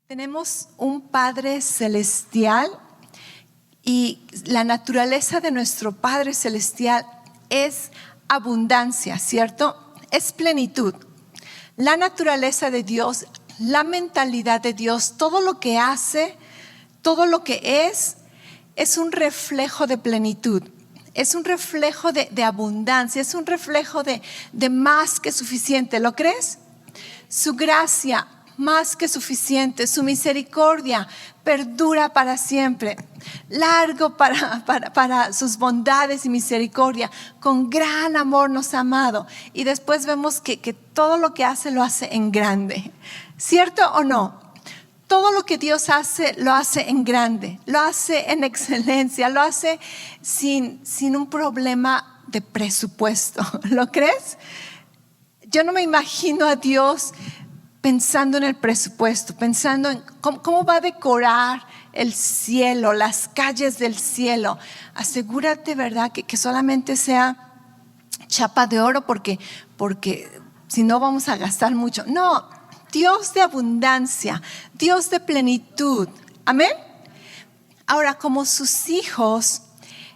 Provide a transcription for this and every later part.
Tenemos un Padre celestial y la naturaleza de nuestro Padre celestial es abundancia, ¿cierto? Es plenitud. La naturaleza de Dios, la mentalidad de Dios, todo lo que hace, todo lo que es un reflejo de plenitud. Es un reflejo de abundancia, es un reflejo de más que suficiente. ¿Lo crees? Su gracia, más que suficiente. Su misericordia perdura para siempre. Largo para sus bondades y misericordia. Con gran amor nos ha amado. Y después vemos que todo lo que hace lo hace en grande. ¿Cierto o no? Todo lo que Dios hace, lo hace en grande, lo hace en excelencia, lo hace sin un problema de presupuesto. ¿Lo crees? Yo no me imagino a Dios pensando en el presupuesto, pensando en cómo va a decorar el cielo, las calles del cielo. Asegúrate, ¿verdad?, que solamente sea chapa de oro porque si no vamos a gastar mucho. No. Dios de abundancia, Dios de plenitud. Amén. Ahora, como sus hijos,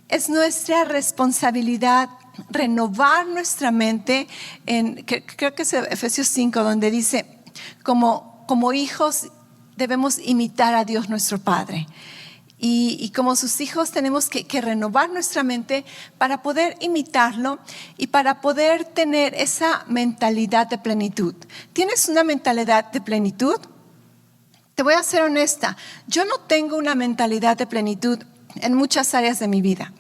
es nuestra responsabilidad renovar nuestra mente. Creo que es Efesios 5, donde dice, como hijos debemos imitar a Dios nuestro Padre. Y como sus hijos tenemos que renovar nuestra mente para poder imitarlo y para poder tener esa mentalidad de plenitud. ¿Tienes una mentalidad de plenitud? Te voy a ser honesta, yo no tengo una mentalidad de plenitud en muchas áreas de mi vida.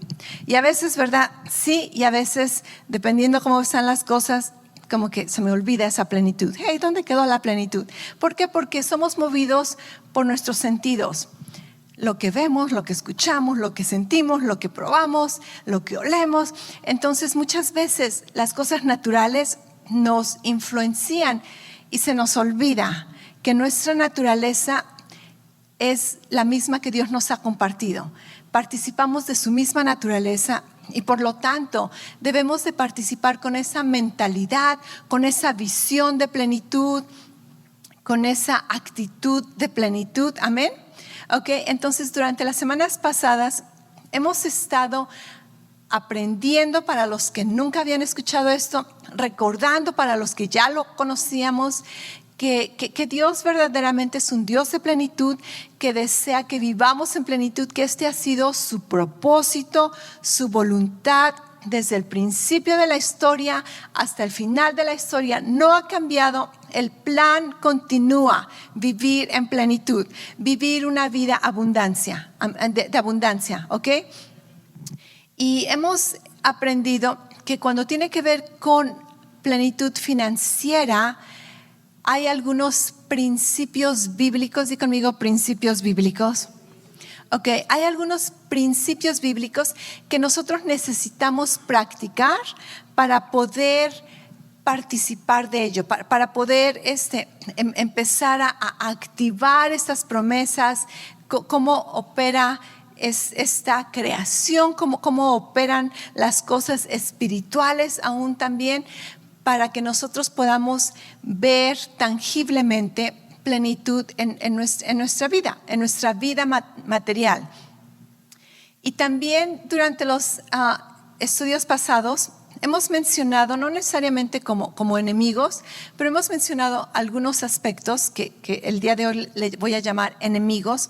Y a veces, ¿verdad? Sí, y a veces, dependiendo cómo están las cosas, como que se me olvida esa plenitud. Hey, ¿dónde quedó la plenitud? ¿Por qué? Porque somos movidos por nuestros sentidos. Lo que vemos, lo que escuchamos, lo que sentimos, lo que probamos, lo que olemos. Entonces muchas veces las cosas naturales nos influencian y se nos olvida que nuestra naturaleza es la misma que Dios nos ha compartido. Participamos de su misma naturaleza y por lo tanto debemos de participar con esa mentalidad, con esa visión de plenitud, con esa actitud de plenitud. Amén. Ok, entonces durante las semanas pasadas hemos estado aprendiendo para los que nunca habían escuchado esto, recordando para los que ya lo conocíamos, que Dios verdaderamente es un Dios de plenitud, que desea que vivamos en plenitud, que este ha sido su propósito, su voluntad. Desde el principio de la historia hasta el final de la historia no ha cambiado. El plan continúa, vivir en plenitud, vivir una vida de abundancia, ¿ok? Y hemos aprendido que cuando tiene que ver con plenitud financiera, hay algunos principios bíblicos. Di conmigo, principios bíblicos. Ok, hay algunos principios bíblicos que nosotros necesitamos practicar para poder participar de ello, para poder empezar a activar estas promesas, cómo opera esta creación, cómo operan las cosas espirituales aún también, para que nosotros podamos ver tangiblemente plenitud en nuestra vida material. Y también durante los estudios pasados hemos mencionado, no necesariamente como enemigos, pero hemos mencionado algunos aspectos que el día de hoy le voy a llamar enemigos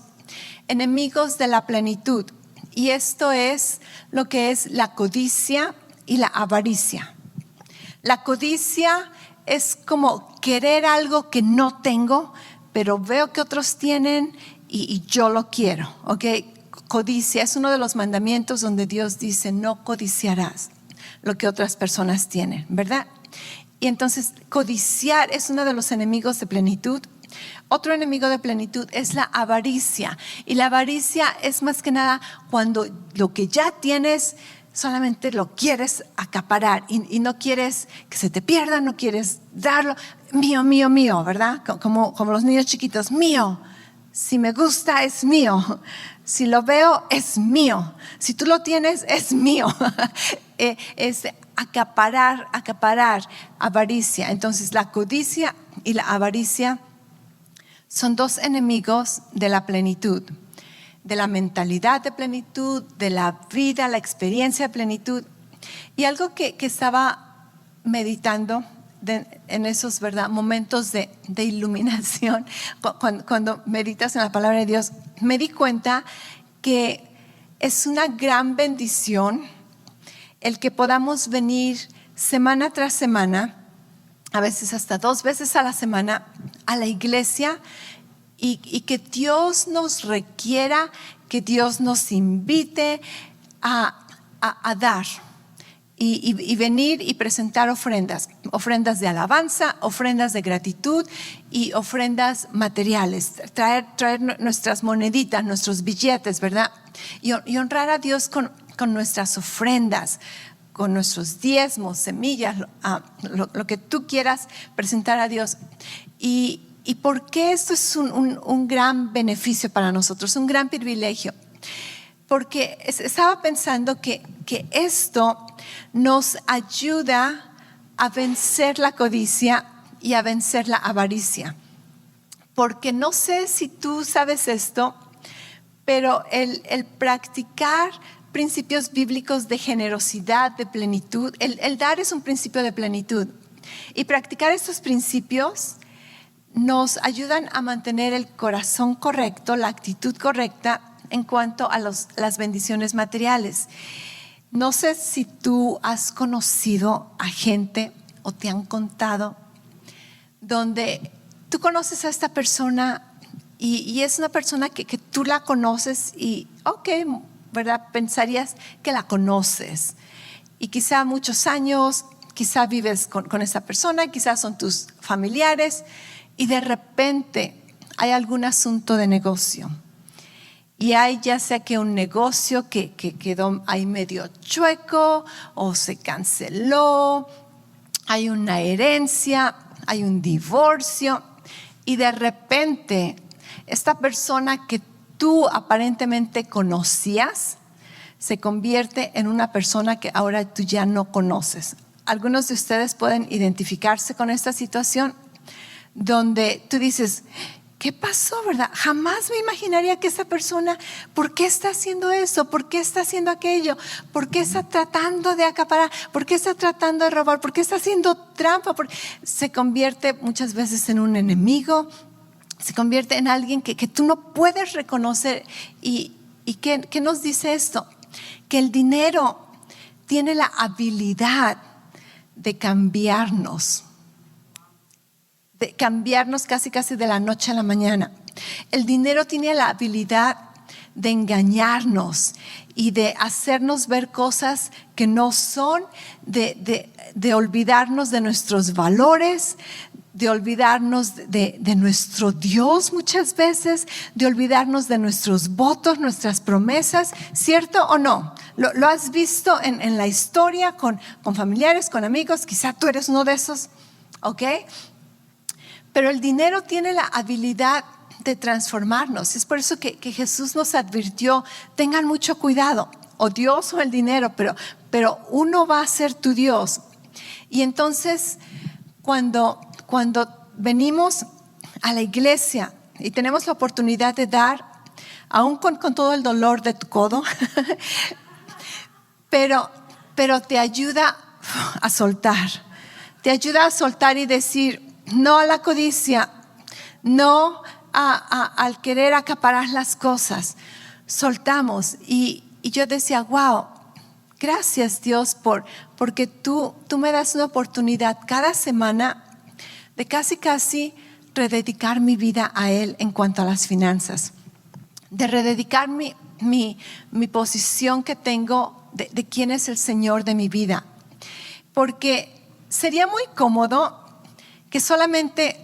de la plenitud. Y esto es lo que es la codicia y la avaricia. La codicia es como querer algo que no tengo, pero veo que otros tienen y yo lo quiero, ¿ok? Codicia es uno de los mandamientos donde Dios dice no codiciarás lo que otras personas tienen, ¿verdad? Y entonces codiciar es uno de los enemigos de plenitud. Otro enemigo de plenitud es la avaricia. Y la avaricia es más que nada cuando lo que ya tienes solamente lo quieres acaparar y no quieres que se te pierda, no quieres darlo. Mío, mío, mío, ¿verdad? Como los niños chiquitos, mío. Si me gusta, es mío. Si lo veo, es mío. Si tú lo tienes, es mío. Es acaparar, avaricia. Entonces la codicia y la avaricia son dos enemigos de la plenitud, de la mentalidad de plenitud, de la vida, la experiencia de plenitud. Y algo que estaba meditando en esos, ¿verdad?, momentos de iluminación, cuando meditas en la palabra de Dios, me di cuenta que es una gran bendición el que podamos venir semana tras semana, a veces hasta 2 veces a la semana, a la iglesia y que Dios nos requiera, que Dios nos invite a dar y venir y presentar ofrendas de alabanza, ofrendas de gratitud y ofrendas materiales, traer nuestras moneditas, nuestros billetes, ¿verdad? Y honrar a Dios con nuestras ofrendas, con nuestros diezmos, semillas, lo que tú quieras presentar a Dios. ¿Y por qué esto es un gran beneficio para nosotros, un gran privilegio? Porque estaba pensando que esto nos ayuda a vencer la codicia y a vencer la avaricia. Porque no sé si tú sabes esto, pero el practicar principios bíblicos de generosidad, de plenitud, el dar es un principio de plenitud. Y practicar estos principios nos ayudan a mantener el corazón correcto, la actitud correcta en cuanto a las bendiciones materiales. No sé si tú has conocido a gente o te han contado donde tú conoces a esta persona y es una persona que tú la conoces y ¿verdad? Pensarías que la conoces y quizá muchos años, quizá vives con esa persona, quizás son tus familiares y de repente hay algún asunto de negocio. Y hay ya sea que un negocio que quedó ahí medio chueco o se canceló, hay una herencia, hay un divorcio y de repente esta persona que tú aparentemente conocías se convierte en una persona que ahora tú ya no conoces. Algunos de ustedes pueden identificarse con esta situación donde tú dices, ¿qué pasó, verdad? Jamás me imaginaría que esa persona, ¿por qué está haciendo eso? ¿Por qué está haciendo aquello? ¿Por qué está tratando de acaparar? ¿Por qué está tratando de robar? ¿Por qué está haciendo trampa? Se convierte muchas veces en un enemigo, se convierte en alguien que tú no puedes reconocer. ¿Y qué nos dice esto? Que el dinero tiene la habilidad de cambiarnos casi de la noche a la mañana. El dinero tiene la habilidad de engañarnos y de hacernos ver cosas que no son, de olvidarnos de nuestros valores, de olvidarnos de nuestro Dios muchas veces, de olvidarnos de nuestros votos, nuestras promesas, ¿cierto o no? Lo has visto en la historia con familiares, con amigos, quizá tú eres uno de esos, ¿ok? Pero el dinero tiene la habilidad de transformarnos. Es por eso que Jesús nos advirtió, tengan mucho cuidado, o Dios o el dinero, pero uno va a ser tu Dios. Y entonces, cuando venimos a la iglesia y tenemos la oportunidad de dar, aún con todo el dolor de tu codo, pero te ayuda a soltar. Te ayuda a soltar y decir, no a la codicia, no al querer acaparar las cosas. Soltamos y yo decía, wow, gracias Dios porque tú me das una oportunidad cada semana de casi rededicar mi vida a Él en cuanto a las finanzas, de rededicar mi posición que tengo de quién es el Señor de mi vida, porque sería muy cómodo que solamente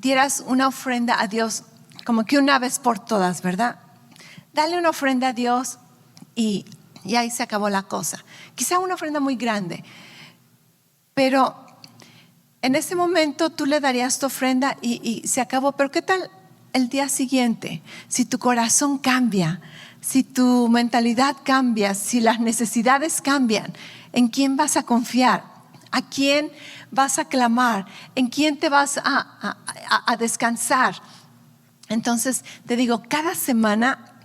dieras una ofrenda a Dios como que una vez por todas, ¿verdad? Dale una ofrenda a Dios y ahí se acabó la cosa. Quizá una ofrenda muy grande, pero en ese momento tú le darías tu ofrenda y se acabó. Pero ¿qué tal el día siguiente? Si tu corazón cambia, si tu mentalidad cambia, si las necesidades cambian, ¿en quién vas a confiar? ¿A quién vas a clamar? ¿En quién te vas a descansar? Entonces, te digo, cada semana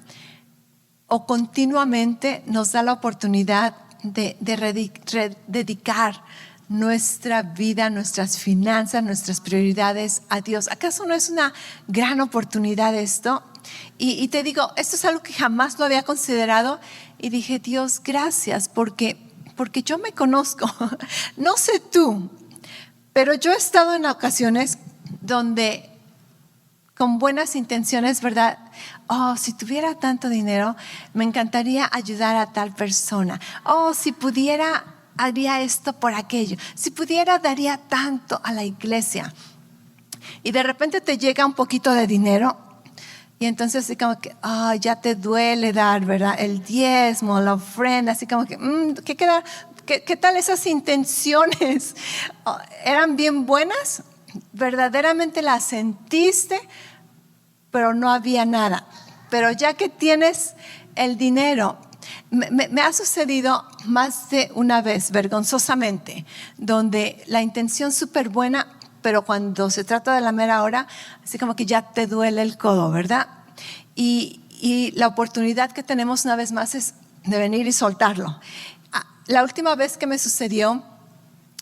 o continuamente nos da la oportunidad de dedicar nuestra vida, nuestras finanzas, nuestras prioridades a Dios. ¿Acaso no es una gran oportunidad esto? Y te digo, esto es algo que jamás lo había considerado y dije, Dios, gracias, porque yo me conozco. No sé tú, pero yo he estado en ocasiones donde con buenas intenciones, ¿verdad? Oh, si tuviera tanto dinero, me encantaría ayudar a tal persona. Oh, si pudiera, haría esto por aquello. Si pudiera, daría tanto a la iglesia. Y de repente te llega un poquito de dinero y entonces así como que, ya te duele dar, ¿verdad? El diezmo, la ofrenda, así como que, ¿qué tal esas intenciones? ¿Eran bien buenas? Verdaderamente la sentiste, pero no había nada. Pero ya que tienes el dinero, me ha sucedido más de una vez, vergonzosamente, donde la intención súper buena, pero cuando se trata de la mera hora, así como que ya te duele el codo, ¿verdad? Y la oportunidad que tenemos una vez más es de venir y soltarlo. La última vez que me sucedió,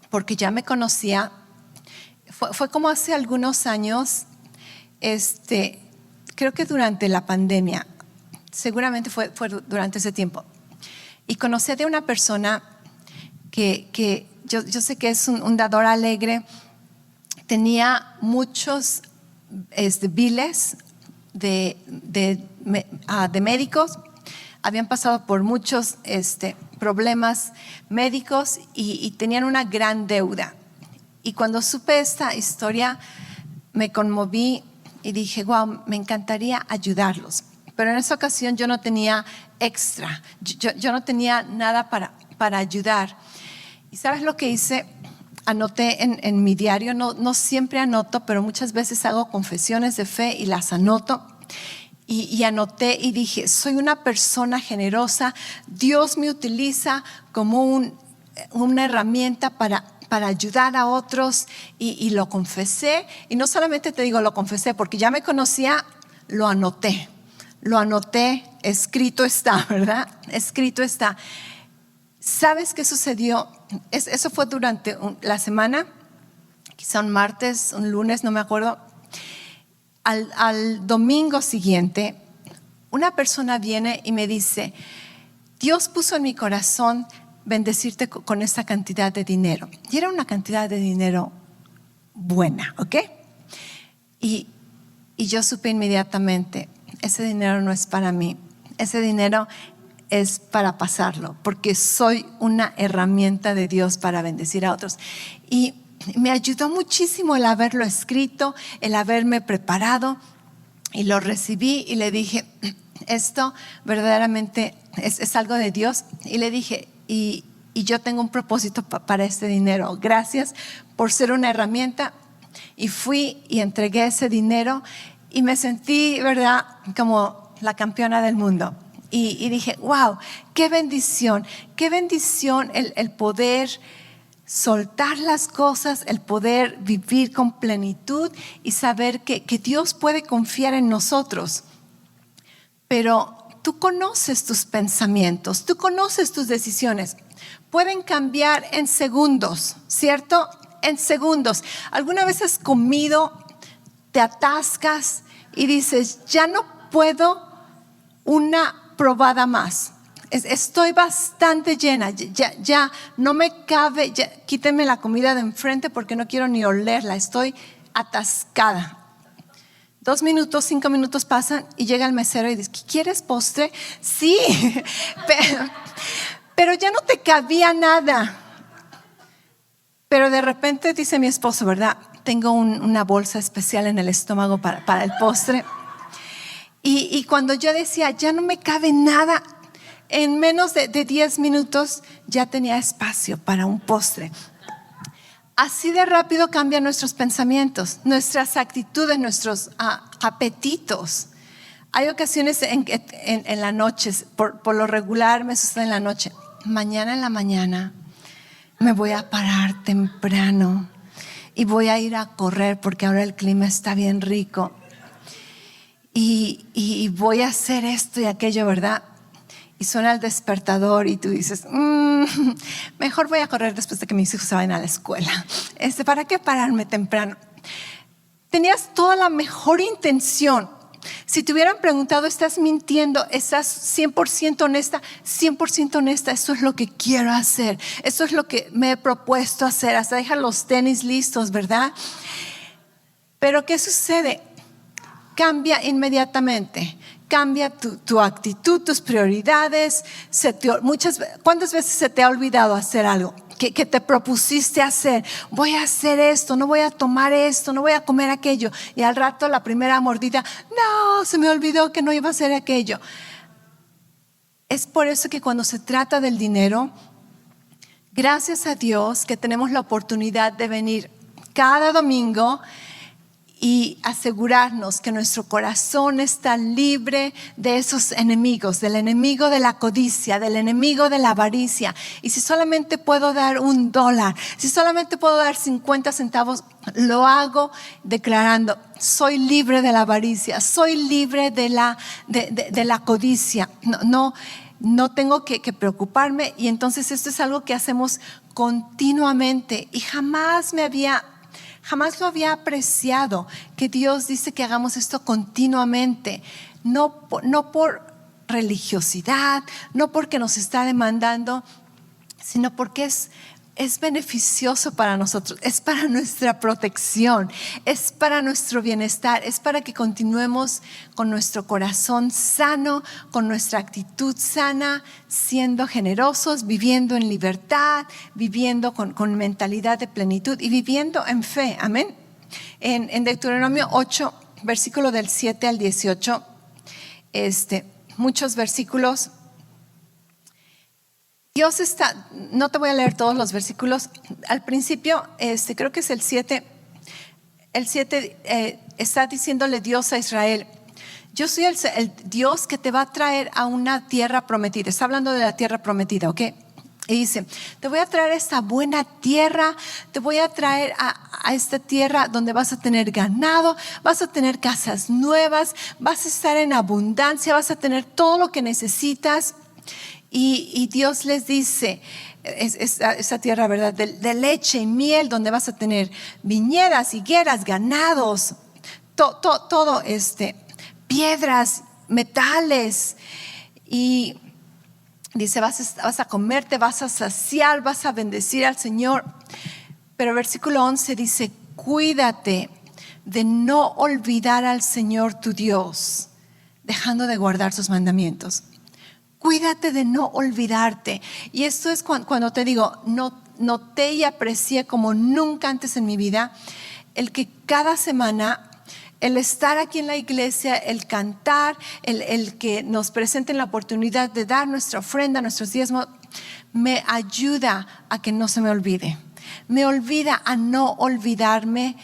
porque ya me conocía, fue como hace algunos años, creo que durante la pandemia, seguramente fue durante ese tiempo. Y conocí de una persona que yo sé que es un dador alegre, tenía muchos biles de médicos, habían pasado por muchos problemas médicos y tenían una gran deuda. Y cuando supe esta historia, me conmoví y dije, wow, me encantaría ayudarlos. Pero en esa ocasión yo no tenía extra, yo no tenía nada para ayudar. ¿Y sabes lo que hice? Anoté en mi diario, no siempre anoto, pero muchas veces hago confesiones de fe y las anoto. Y anoté y dije, soy una persona generosa, Dios me utiliza como una herramienta para ayudar a otros y lo confesé. Y no solamente te digo lo confesé, porque ya me conocía, lo anoté, escrito está, ¿verdad? Escrito está. ¿Sabes qué sucedió? Eso fue durante la semana, quizá un martes, un lunes, no me acuerdo. Al domingo siguiente, una persona viene y me dice, Dios puso en mi corazón bendecirte con esta cantidad de dinero. Y era una cantidad de dinero buena, ¿ok? Y yo supe inmediatamente, ese dinero no es para mí, ese dinero es para pasarlo, porque soy una herramienta de Dios para bendecir a otros. Y me ayudó muchísimo el haberlo escrito, el haberme preparado, y lo recibí y le dije, esto verdaderamente es algo de Dios. Y le dije, y yo tengo un propósito para este dinero. Gracias por ser una herramienta. Y fui y entregué ese dinero y me sentí, ¿verdad?, como la campeona del mundo. Y dije, wow, qué bendición el poder soltar las cosas, el poder vivir con plenitud y saber que Dios puede confiar en nosotros. Pero tú conoces tus pensamientos, tú conoces tus decisiones. Pueden cambiar en segundos, ¿cierto? En segundos. ¿Alguna vez has comido, te atascas y dices, ya no puedo una probada más? Estoy bastante llena, ya no me cabe, ya, quíteme la comida de enfrente porque no quiero ni olerla, estoy atascada. 2 minutos, 5 minutos pasan y llega el mesero y dice, ¿quieres postre? Sí, pero ya no te cabía nada. Pero de repente dice mi esposo, ¿verdad? Tengo una bolsa especial en el estómago para el postre. Y cuando yo decía, ya no me cabe nada, en menos de 10 minutos ya tenía espacio para un postre. Así de rápido cambian nuestros pensamientos, nuestras actitudes, nuestros apetitos. Hay ocasiones en la noche, por lo regular me sucede en la noche. Mañana en la mañana me voy a parar temprano y voy a ir a correr porque ahora el clima está bien rico. y voy a hacer esto y aquello, ¿verdad? Y suena el despertador y tú dices, mejor voy a correr después de que mis hijos se vayan a la escuela. ¿Para qué pararme temprano? Tenías toda la mejor intención. Si te hubieran preguntado, ¿estás mintiendo? ¿Estás 100% honesta? 100% honesta, eso es lo que quiero hacer. Eso es lo que me he propuesto hacer. Hasta dejar los tenis listos, ¿verdad? Pero ¿qué sucede? Cambia inmediatamente. Cambia tu actitud, tus prioridades. ¿Cuántas veces se te ha olvidado hacer algo que te propusiste hacer? Voy a hacer esto, no voy a tomar esto, no voy a comer aquello. Y al rato la primera mordida, no, se me olvidó que no iba a hacer aquello. Es por eso que cuando se trata del dinero, gracias a Dios que tenemos la oportunidad de venir cada domingo y asegurarnos que nuestro corazón está libre de esos enemigos, del enemigo de la codicia, del enemigo de la avaricia. Y si solamente puedo dar $1, si solamente puedo dar 50 centavos, lo hago declarando, soy libre de la avaricia, soy libre de la codicia. No tengo que preocuparme. Y entonces esto es algo que hacemos continuamente. Y jamás lo había apreciado, que Dios dice que hagamos esto continuamente, no por religiosidad, no porque nos está demandando, sino porque es beneficioso para nosotros, es para nuestra protección, es para nuestro bienestar, es para que continuemos con nuestro corazón sano, con nuestra actitud sana, siendo generosos, viviendo en libertad, viviendo con mentalidad de plenitud y viviendo en fe. Amén. En Deuteronomio 8, versículo del 7 al 18, muchos versículos. Dios está, no te voy a leer todos los versículos. Al principio, creo que es el 7. El 7 está diciéndole Dios a Israel: yo soy el Dios que te va a traer a una tierra prometida. Está hablando de la tierra prometida, ¿ok? Y dice, te voy a traer a esta buena tierra, te voy a traer a esta tierra donde vas a tener ganado, vas a tener casas nuevas, vas a estar en abundancia, vas a tener todo lo que necesitas. Y Dios les dice, esa tierra, ¿verdad? De leche y miel, donde vas a tener viñedas, higueras, ganados, todo piedras, metales. Y dice, vas a comer, te vas a saciar, vas a bendecir al Señor. Pero versículo 11 dice, cuídate de no olvidar al Señor tu Dios, dejando de guardar sus mandamientos. Cuídate de no olvidarte. Y esto es cuando te digo, noté y aprecié como nunca antes en mi vida el que cada semana, el estar aquí en la iglesia, el cantar, el que nos presenten la oportunidad de dar nuestra ofrenda, nuestros diezmos, me ayuda a que no se me olvide. Me olvida a no olvidarme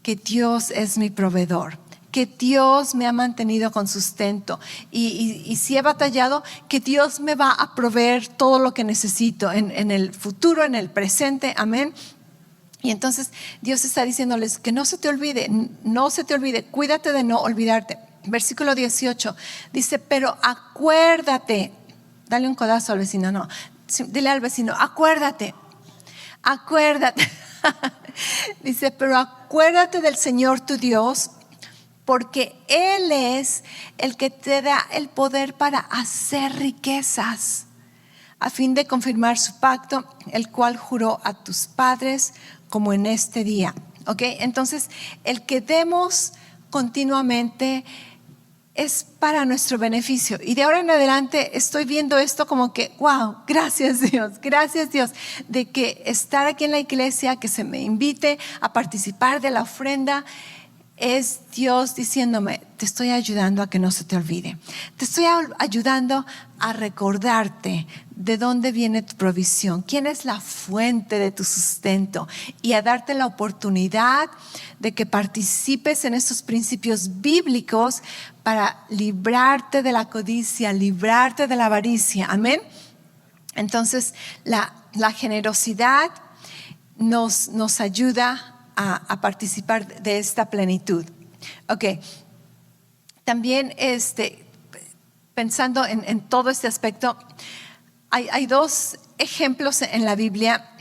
que Dios es mi proveedor, que Dios me ha mantenido con sustento y si he batallado, que Dios me va a proveer todo lo que necesito en el futuro, en el presente. Amén. Y entonces Dios está diciéndoles que no se te olvide, cuídate de no olvidarte. Versículo 18 dice, pero acuérdate, dale un codazo al vecino, no, dile al vecino, acuérdate. Dice, pero acuérdate del Señor tu Dios, porque Él es el que te da el poder para hacer riquezas, a fin de confirmar su pacto, el cual juró a tus padres, como en este día. ¿Ok? Entonces, el que demos continuamente es para nuestro beneficio. Y de ahora en adelante estoy viendo esto como que, wow, gracias Dios, de que estar aquí en la iglesia, que se me invite a participar de la ofrenda, es Dios diciéndome, te estoy ayudando a que no se te olvide. Te estoy ayudando a recordarte de dónde viene tu provisión, quién es la fuente de tu sustento, y a darte la oportunidad de que participes en estos principios bíblicos para librarte de la codicia, librarte de la avaricia. Amén. Entonces la generosidad nos ayuda a participar de esta plenitud. Ok, también pensando en todo este aspecto, hay dos ejemplos en la Biblia.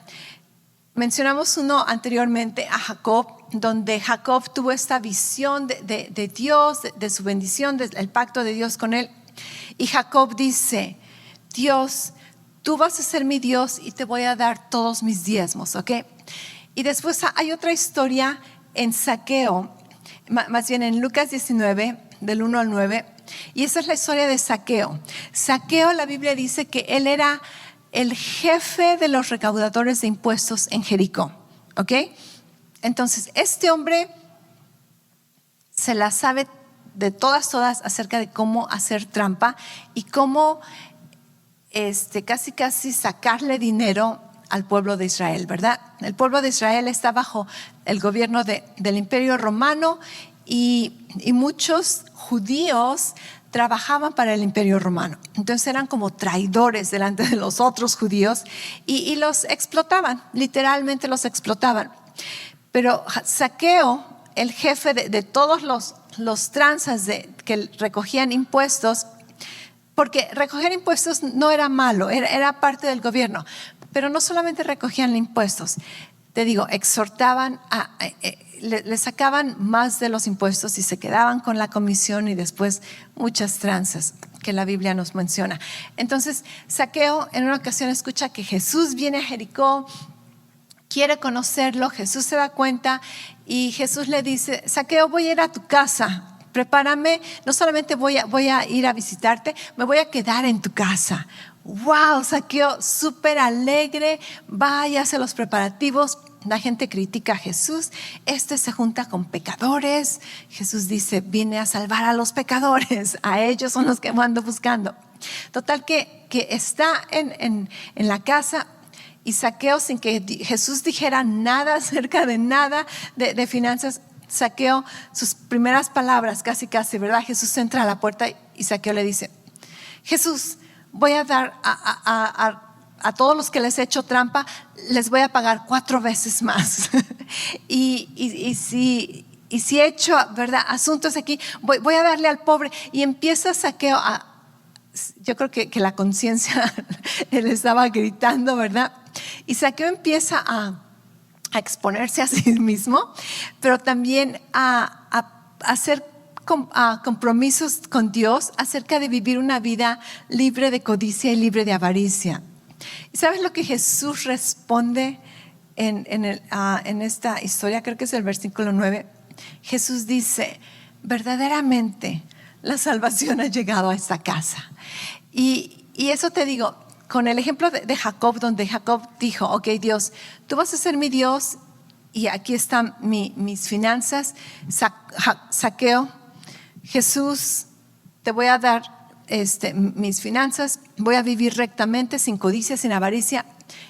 Mencionamos uno anteriormente, a Jacob, donde Jacob tuvo esta visión de Dios, de su bendición, del pacto de Dios con él. Y Jacob dice: Dios, tú vas a ser mi Dios y te voy a dar todos mis diezmos, ¿ok? Y después hay otra historia en Zaqueo, más bien en Lucas 19, del 1 al 9, y esa es la historia de Zaqueo. Zaqueo, la Biblia dice que él era el jefe de los recaudadores de impuestos en Jericó, ¿ok? Entonces, este hombre se la sabe de todas acerca de cómo hacer trampa y cómo casi sacarle dinero al pueblo de Israel, ¿verdad? El pueblo de Israel está bajo el gobierno del Imperio Romano y muchos judíos trabajaban para el Imperio Romano. Entonces eran como traidores delante de los otros judíos y los explotaban, literalmente los explotaban. Pero Zaqueo, el jefe de todos los tranzas que recogían impuestos, porque recoger impuestos no era malo, era parte del gobierno, pero no solamente recogían impuestos, te digo, exhortaban, le sacaban más de los impuestos y se quedaban con la comisión y después muchas tranzas que la Biblia nos menciona. Entonces Zaqueo en una ocasión escucha que Jesús viene a Jericó, quiere conocerlo, Jesús se da cuenta y Jesús le dice: Zaqueo, voy a ir a tu casa, prepárame, no solamente voy a ir a visitarte, me voy a quedar en tu casa. Wow, Zaqueo súper alegre, va y hace los preparativos. La gente critica a Jesús, se junta con pecadores. Jesús dice: vine a salvar a los pecadores, a ellos son los que ando buscando. Total que está en la casa. Y Zaqueo, sin que Jesús dijera nada acerca de nada de finanzas, Zaqueo, sus primeras palabras casi, ¿verdad? Jesús entra a la puerta y Zaqueo le dice: Jesús, voy a dar a todos los que les he hecho trampa, les voy a pagar 4 veces más. y si he hecho, ¿verdad?, asuntos aquí, voy a darle al pobre. Y empieza Zaqueo yo creo que la conciencia le estaba gritando, ¿verdad? Y Zaqueo empieza a exponerse a sí mismo, pero también a hacer compromisos con Dios acerca de vivir una vida libre de codicia y libre de avaricia. ¿Y sabes lo que Jesús responde en esta historia? Creo que es el versículo 9. Jesús dice: verdaderamente la salvación ha llegado a esta casa. Y eso te digo, con el ejemplo de Jacob, donde Jacob dijo: ok, Dios, tú vas a ser mi Dios y aquí están mis finanzas. Zaqueo, Jesús, te voy a dar mis finanzas, voy a vivir rectamente, sin codicia, sin avaricia.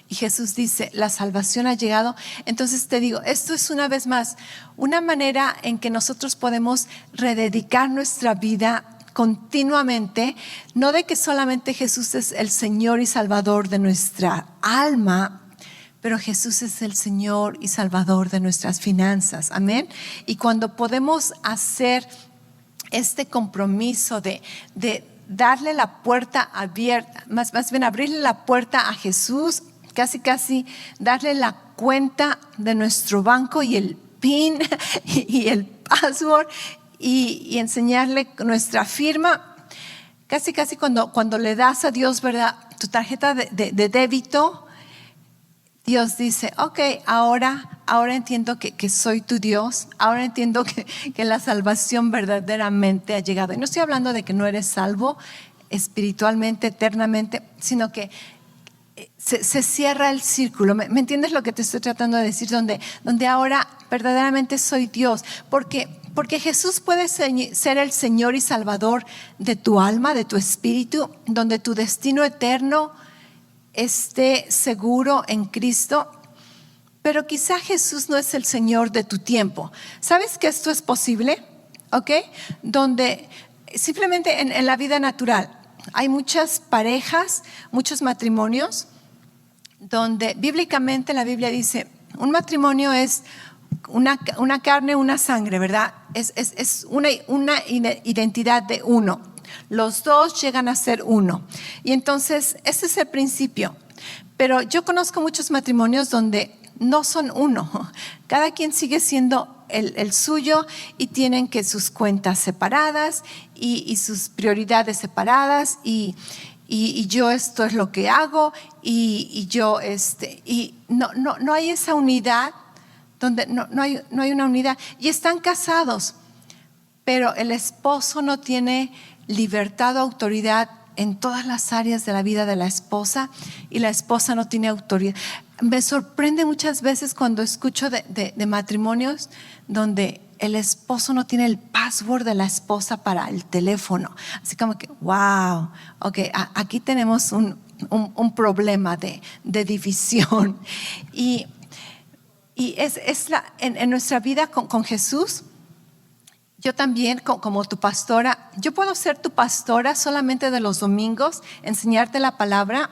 Y Jesús dice: la salvación ha llegado. Entonces te digo, esto es una vez más una manera en que nosotros podemos rededicar nuestra vida continuamente, no de que solamente Jesús es el Señor y Salvador de nuestra alma, pero Jesús es el Señor y Salvador de nuestras finanzas. Amén. Y cuando podemos hacer este compromiso de darle la puerta abierta, más bien abrirle la puerta a Jesús, casi darle la cuenta de nuestro banco y el PIN y el password y enseñarle nuestra firma, casi cuando le das a Dios, ¿verdad?, tu tarjeta de débito, Dios dice: ok, ahora entiendo que soy tu Dios, ahora entiendo que la salvación verdaderamente ha llegado. Y no estoy hablando de que no eres salvo espiritualmente, eternamente, sino que se cierra el círculo. ¿Me entiendes lo que te estoy tratando de decir? Donde ahora verdaderamente soy Dios. Porque Jesús puede ser el Señor y Salvador de tu alma, de tu espíritu, donde tu destino eterno esté seguro en Cristo. Pero quizá Jesús no es el Señor de tu tiempo. ¿Sabes que esto es posible? ¿Ok? Donde simplemente en la vida natural hay muchas parejas, muchos matrimonios, donde bíblicamente la Biblia dice: un matrimonio es una carne, una sangre, ¿verdad? Es una identidad de uno. Los dos llegan a ser uno. Y entonces, ese es el principio. Pero yo conozco muchos matrimonios donde no son uno. Cada quien sigue siendo el suyo y tienen que sus cuentas separadas y sus prioridades separadas y yo esto es lo que hago y yo y no hay esa unidad donde no hay una unidad y están casados, pero el esposo no tiene libertad o autoridad en todas las áreas de la vida de la esposa y la esposa no tiene autoridad. Me sorprende muchas veces cuando escucho de matrimonios donde el esposo no tiene el password de la esposa para el teléfono. Así como que, wow, okay, aquí tenemos un problema de división. Y en nuestra vida con Jesús, yo también como tu pastora, yo puedo ser tu pastora solamente de los domingos, enseñarte la palabra.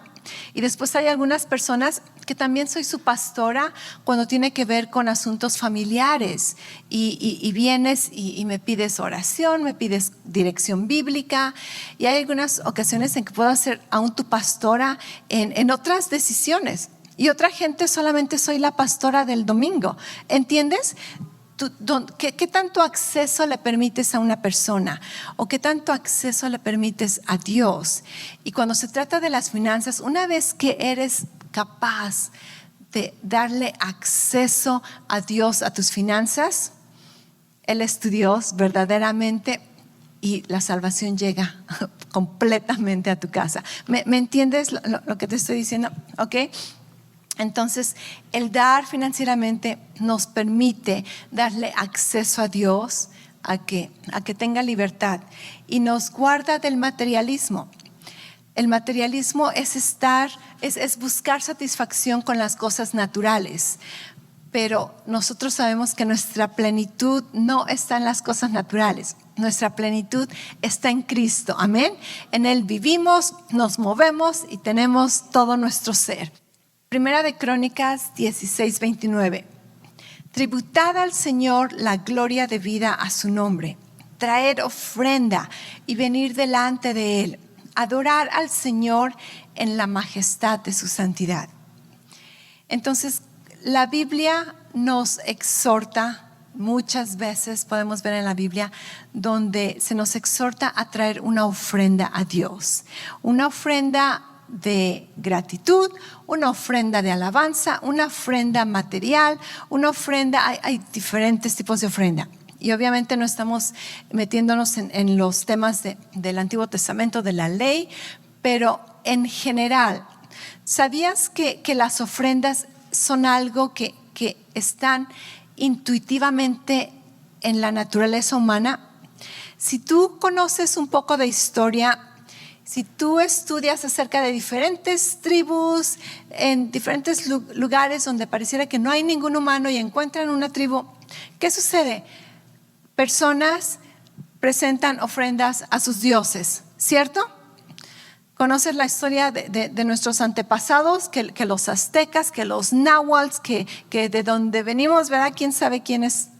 Y después hay algunas personas que también soy su pastora cuando tiene que ver con asuntos familiares y vienes y me pides oración, me pides dirección bíblica y hay algunas ocasiones en que puedo ser aún tu pastora en otras decisiones y otra gente solamente soy la pastora del domingo, ¿entiendes? ¿Qué tanto acceso le permites a una persona o qué tanto acceso le permites a Dios? Y cuando se trata de las finanzas, una vez que eres capaz de darle acceso a Dios a tus finanzas, Él es tu Dios verdaderamente y la salvación llega completamente a tu casa. ¿Me entiendes lo que te estoy diciendo? ¿Ok? Entonces, el dar financieramente nos permite darle acceso a Dios, a que tenga libertad y nos guarda del materialismo. El materialismo es buscar satisfacción con las cosas naturales, pero nosotros sabemos que nuestra plenitud no está en las cosas naturales. Nuestra plenitud está en Cristo, amén. En Él vivimos, nos movemos y tenemos todo nuestro ser. Primera de Crónicas 16:29. Tributad al Señor la gloria debida a su nombre, traer ofrenda y venir delante de Él, adorar al Señor en la majestad de su santidad. Entonces, la Biblia nos exhorta, muchas veces podemos ver en la Biblia, donde se nos exhorta a traer una ofrenda a Dios, una ofrenda de gratitud, una ofrenda de alabanza, una ofrenda material, una ofrenda, hay diferentes tipos de ofrenda. Y obviamente no estamos metiéndonos en los temas del Antiguo Testamento, de la ley, pero en general, ¿sabías que las ofrendas son algo que están intuitivamente en la naturaleza humana? Si tú conoces un poco de historia, si tú estudias acerca de diferentes tribus en diferentes lugares donde pareciera que no hay ningún humano y encuentran una tribu, ¿qué sucede? Personas presentan ofrendas a sus dioses, ¿cierto? ¿Conoces la historia de nuestros antepasados? Que los aztecas, que los náhuatls, que de donde venimos, ¿verdad? ¿Quién sabe quiénes?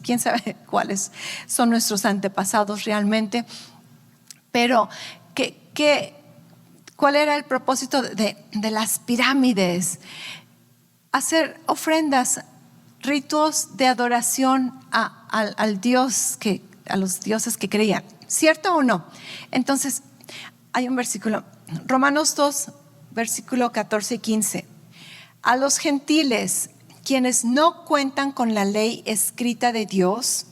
¿Quién sabe cuáles son nuestros antepasados realmente? Pero ¿cuál era el propósito de las pirámides? Hacer ofrendas, ritos de adoración al Dios a los dioses que creían, ¿cierto o no? Entonces, hay un versículo, Romanos 2, versículo 14 y 15. A los gentiles, quienes no cuentan con la ley escrita de Dios,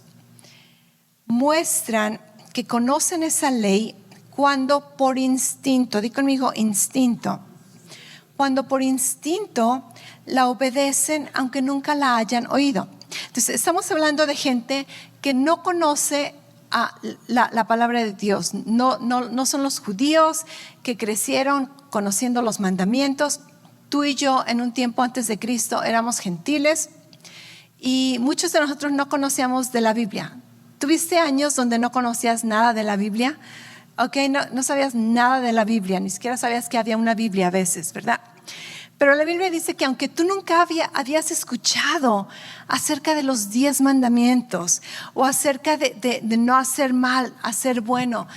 muestran que conocen esa ley cuando por instinto, di conmigo instinto, cuando por instinto la obedecen aunque nunca la hayan oído. Entonces estamos hablando de gente que no conoce la palabra de Dios, no son los judíos que crecieron conociendo los mandamientos. Tú y yo en un tiempo antes de Cristo éramos gentiles y muchos de nosotros no conocíamos de la Biblia. ¿Tuviste años donde no conocías nada de la Biblia? No sabías nada de la Biblia, ni siquiera sabías que había una Biblia a veces, ¿verdad? Pero la Biblia dice que aunque tú nunca habías escuchado acerca de los 10 mandamientos o acerca de no hacer mal, hacer bueno,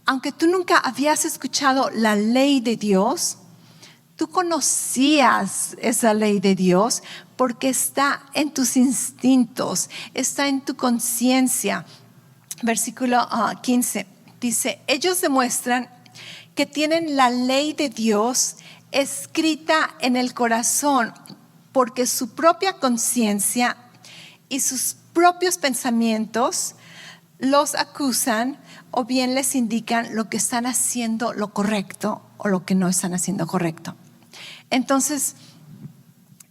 aunque tú nunca habías escuchado la ley de Dios, tú conocías esa ley de Dios porque está en tus instintos, está en tu conciencia. Versículo 15 dice, ellos demuestran que tienen la ley de Dios escrita en el corazón, porque su propia conciencia y sus propios pensamientos los acusan o bien les indican lo que están haciendo lo correcto o lo que no están haciendo correcto. Entonces,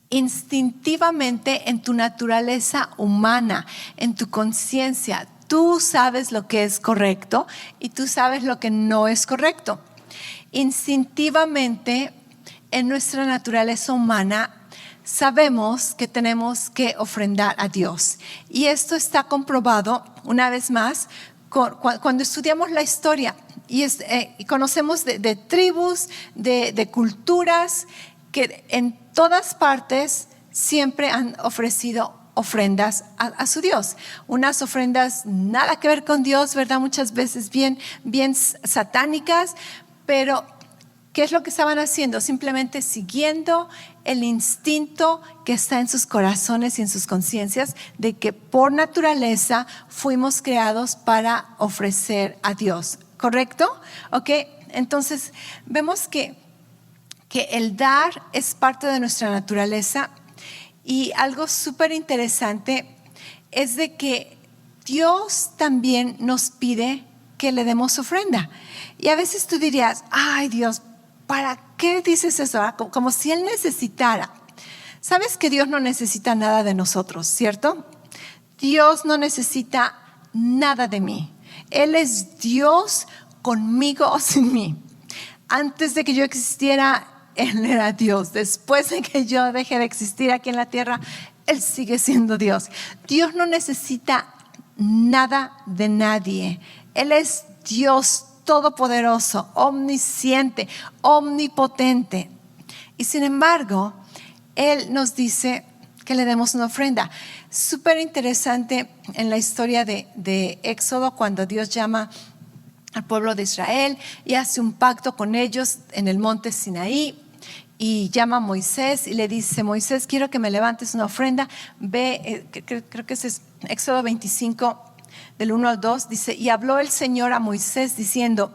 instintivamente en tu naturaleza humana, en tu conciencia, tú sabes lo que es correcto y tú sabes lo que no es correcto. Instintivamente, en nuestra naturaleza humana, sabemos que tenemos que ofrendar a Dios. Y esto está comprobado, una vez más, cuando estudiamos la historia y conocemos de tribus, de culturas, que en todas partes siempre han ofrecido ofrendas a su Dios. Unas ofrendas nada que ver con Dios, ¿verdad? Muchas veces bien satánicas, pero ¿qué es lo que estaban haciendo? Simplemente siguiendo el instinto que está en sus corazones y en sus conciencias de que por naturaleza fuimos creados para ofrecer a Dios, ¿correcto? ¿Ok? Entonces vemos que el dar es parte de nuestra naturaleza y algo súper interesante es de que Dios también nos pide que le demos ofrenda. Y a veces tú dirías, ay Dios, ¿para qué dices eso? Como si Él necesitara. Sabes que Dios no necesita nada de nosotros, ¿cierto? Dios no necesita nada de mí. Él es Dios conmigo o sin mí. Antes de que yo existiera, Él era Dios. Después de que yo deje de existir aquí en la tierra, Él sigue siendo Dios. Dios no necesita nada de nadie. Él es Dios todopoderoso, omnisciente, omnipotente. Y sin embargo, Él nos dice que le demos una ofrenda. Súper interesante en la historia de Éxodo, cuando Dios llama al pueblo de Israel y hace un pacto con ellos en el monte Sinaí. Y llama a Moisés y le dice, Moisés, quiero que me levantes una ofrenda. Ve, creo que ese es Éxodo 25, del 1 al 2, dice, y habló el Señor a Moisés diciendo,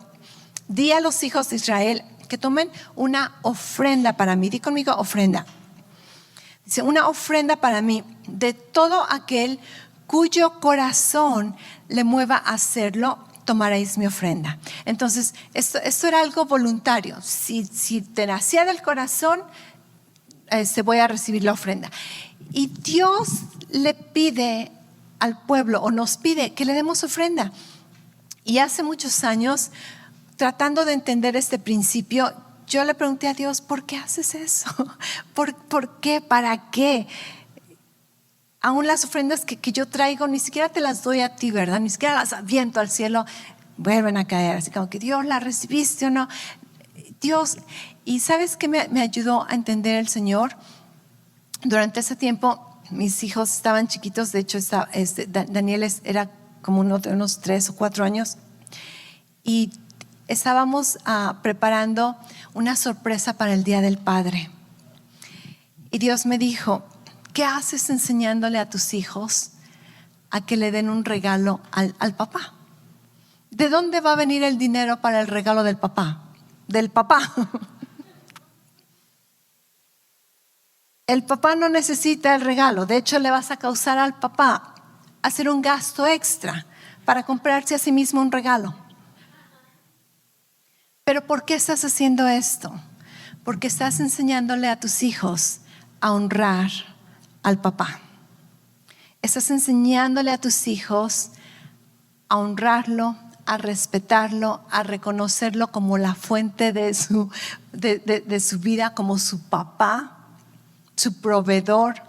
di a los hijos de Israel que tomen una ofrenda para mí. Di conmigo, ofrenda. Dice, una ofrenda para mí de todo aquel cuyo corazón le mueva a hacerlo, tomaréis mi ofrenda. Entonces, esto era algo voluntario. Si te nacía del corazón, voy a recibir la ofrenda. Y Dios le pide al pueblo, o nos pide que le demos ofrenda. Y hace muchos años, tratando de entender este principio, yo le pregunté a Dios, ¿por qué haces eso? ¿Por qué? ¿Para qué? Aún las ofrendas que yo traigo, ni siquiera te las doy a ti, ¿verdad? Ni siquiera las aviento al cielo, vuelven a caer. Así como que Dios, ¿la recibiste o no? Dios, ¿y sabes qué me ayudó a entender el Señor? Durante ese tiempo, mis hijos estaban chiquitos. De hecho, Daniel era como unos 3 o 4 años. Y estábamos preparando una sorpresa para el Día del Padre. Y Dios me dijo, ¿qué haces enseñándole a tus hijos a que le den un regalo al papá? ¿De dónde va a venir el dinero para el regalo del papá? Del papá. El papá no necesita el regalo. De hecho, le vas a causar al papá hacer un gasto extra para comprarse a sí mismo un regalo. ¿Pero por qué estás haciendo esto? Porque estás enseñándole a tus hijos a honrar al papá. Estás enseñándole a tus hijos a honrarlo, a respetarlo, a reconocerlo como la fuente de su vida, como su papá, su proveedor.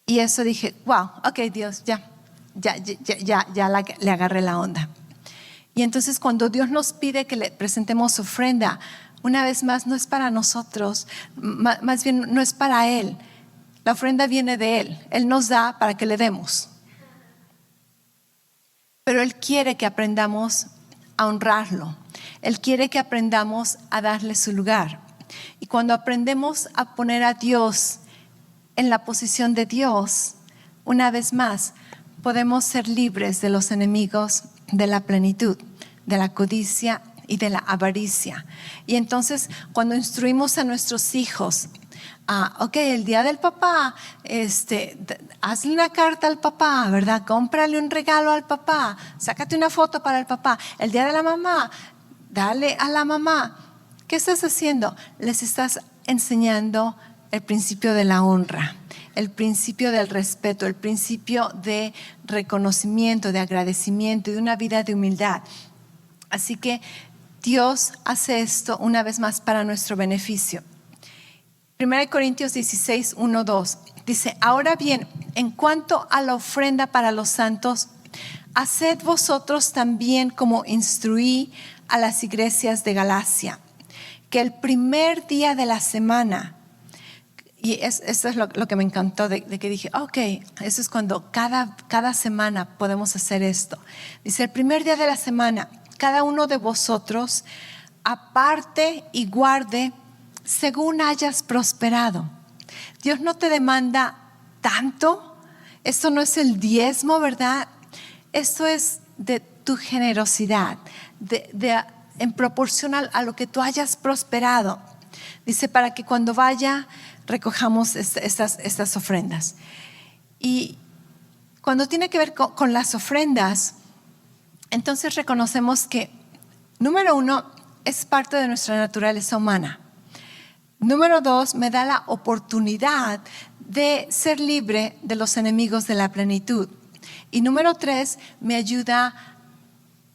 Y eso dije, wow, ok Dios, ya le agarré la onda. Y entonces cuando Dios nos pide que le presentemos ofrenda, Una vez más, no es para nosotros, más bien no es para Él. La ofrenda viene de Él. Él nos da para que le demos. Pero Él quiere que aprendamos a honrarlo. Él quiere que aprendamos a darle su lugar. Y cuando aprendemos a poner a Dios en la posición de Dios, una vez más, podemos ser libres de los enemigos de la plenitud, de la codicia y de la avaricia. Y entonces, cuando instruimos a nuestros hijos, ok, el día del papá, hazle una carta al papá, ¿verdad? Cómprale un regalo al papá, sácate una foto para el papá. El día de la mamá, dale a la mamá. ¿Qué estás haciendo? Les estás enseñando el principio de la honra, el principio del respeto, el principio de reconocimiento, de agradecimiento y de una vida de humildad. Así que Dios hace esto una vez más para nuestro beneficio. 1 Corintios 16, 1, 2 dice: ahora bien, en cuanto a la ofrenda para los santos, haced vosotros también como instruí a las iglesias de Galacia, que el primer día de la semana, y esto es lo que me encantó, de que dije, ok, eso es cuando cada semana podemos hacer esto. Dice: el primer día de la semana, cada uno de vosotros aparte y guarde según hayas prosperado. Dios no te demanda tanto. Esto no es el diezmo, ¿verdad? Esto es de tu generosidad, en proporción a lo que tú hayas prosperado. Dice, para que cuando vaya recojamos estas ofrendas. Y cuando tiene que ver con las ofrendas, entonces reconocemos que, número 1, es parte de nuestra naturaleza humana. Número 2, me da la oportunidad de ser libre de los enemigos de la plenitud. Y número 3, me ayuda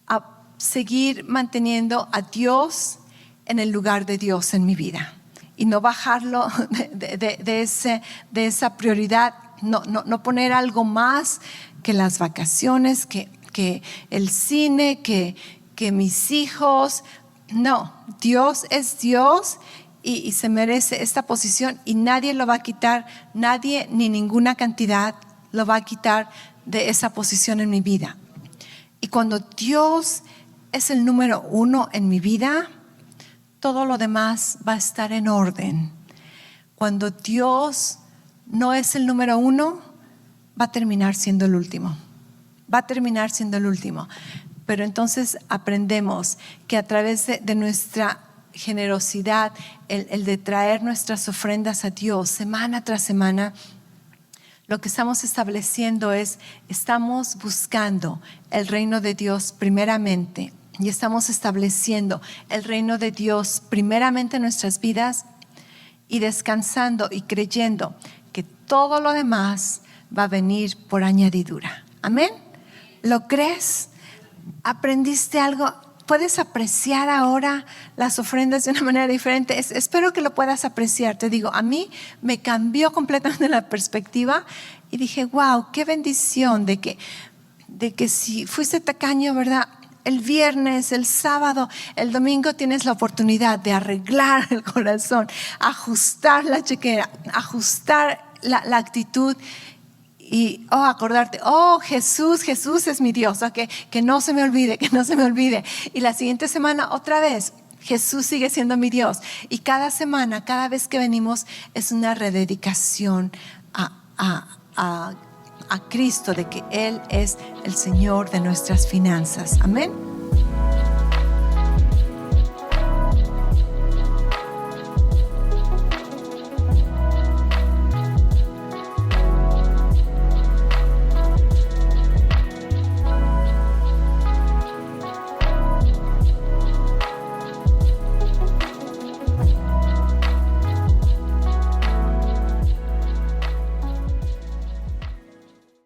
a seguir manteniendo a Dios en el lugar de Dios en mi vida y no bajarlo de esa prioridad, no poner algo más que las vacaciones, que el cine, que mis hijos. No, Dios es Dios y se merece esta posición y nadie lo va a quitar, nadie ni ninguna cantidad lo va a quitar de esa posición en mi vida. Y cuando Dios es el número 1 en mi vida, todo lo demás va a estar en orden. Cuando Dios no es el número 1, va a terminar siendo el último. Pero entonces aprendemos que a través de nuestra generosidad, el de traer nuestras ofrendas a Dios semana tras semana, lo que estamos estableciendo es, estamos buscando el reino de Dios primeramente y estamos estableciendo el reino de Dios primeramente en nuestras vidas y descansando y creyendo que todo lo demás va a venir por añadidura. Amén. ¿Lo crees? ¿Aprendiste algo? ¿Puedes apreciar ahora las ofrendas de una manera diferente? Espero que lo puedas apreciar. Te digo, a mí me cambió completamente la perspectiva y dije, wow, qué bendición de que si fuiste tacaño, ¿verdad? El viernes, el sábado, el domingo tienes la oportunidad de arreglar el corazón, ajustar la chequera, ajustar la actitud y acordarte, Jesús es mi Dios, que no se me olvide. Y la siguiente semana otra vez, Jesús sigue siendo mi Dios. Y cada semana, cada vez que venimos, es una rededicación a Cristo, de que Él es el Señor de nuestras finanzas. Amén.